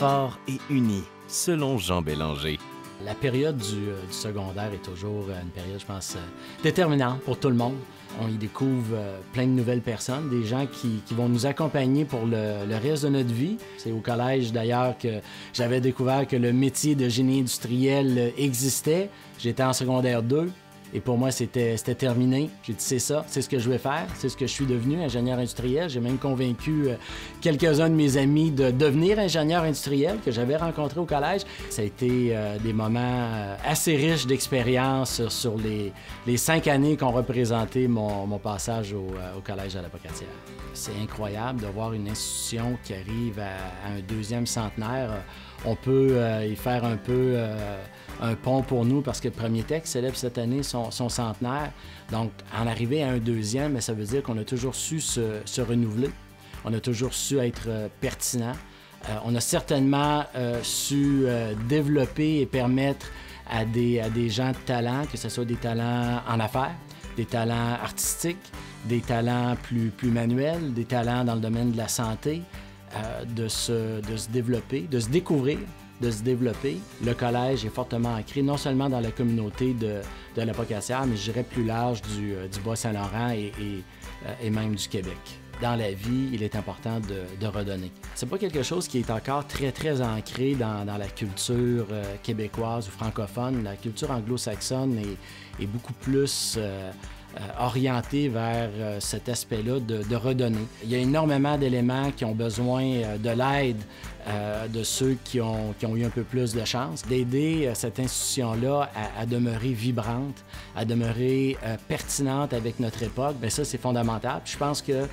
fort et uni, selon Jean Bélanger. La période du secondaire est toujours une période, je pense, déterminante pour tout le monde. On y découvre plein de nouvelles personnes, des gens qui vont nous accompagner pour le reste de notre vie. C'est au collège, d'ailleurs, que j'avais découvert que le métier de génie industriel existait. J'étais en secondaire 2. Et pour moi, c'était terminé. J'ai dit, c'est ça, c'est ce que je vais faire, c'est ce que je suis devenu, ingénieur industriel. J'ai même convaincu quelques-uns de mes amis de devenir ingénieur industriel que j'avais rencontré au collège. Ça a été des moments assez riches d'expérience sur les 5 années qu'ont représenté mon passage au collège à la Pocatière. C'est incroyable de voir une institution qui arrive à un deuxième centenaire. On peut y faire un peu un pont pour nous parce que le premier texte célèbre cette année son centenaire. Donc, en arriver à un deuxième, ça veut dire qu'on a toujours su se renouveler. On a toujours su être pertinent. On a certainement su développer et permettre à des gens de talent, que ce soit des talents en affaires, des talents artistiques, des talents plus manuels, des talents dans le domaine de la santé, de se développer, de se découvrir, de se développer. Le collège est fortement ancré, non seulement dans la communauté de la Pocatière, mais je dirais plus large du Bas-Saint-Laurent et même du Québec. Dans la vie, il est important de redonner. C'est pas quelque chose qui est encore très, très ancré dans la culture québécoise ou francophone. La culture anglo-saxonne est beaucoup plus orienté vers cet aspect-là de redonner. Il y a énormément d'éléments qui ont besoin de l'aide de ceux qui ont eu un peu plus de chance, d'aider cette institution-là à demeurer vibrante, à demeurer pertinente avec notre époque. Bien, ça, c'est fondamental. Puis je pense que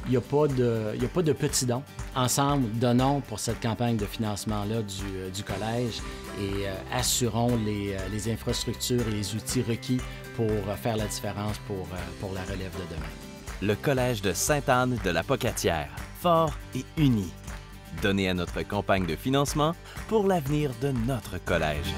il n'y a pas de petits dons. Ensemble, donnons pour cette campagne de financement-là du collège et assurons les infrastructures et les outils requis pour faire la différence pour la relève de demain. Le Collège de Sainte-Anne de la Pocatière, fort et uni. Donnez à notre campagne de financement pour l'avenir de notre collège.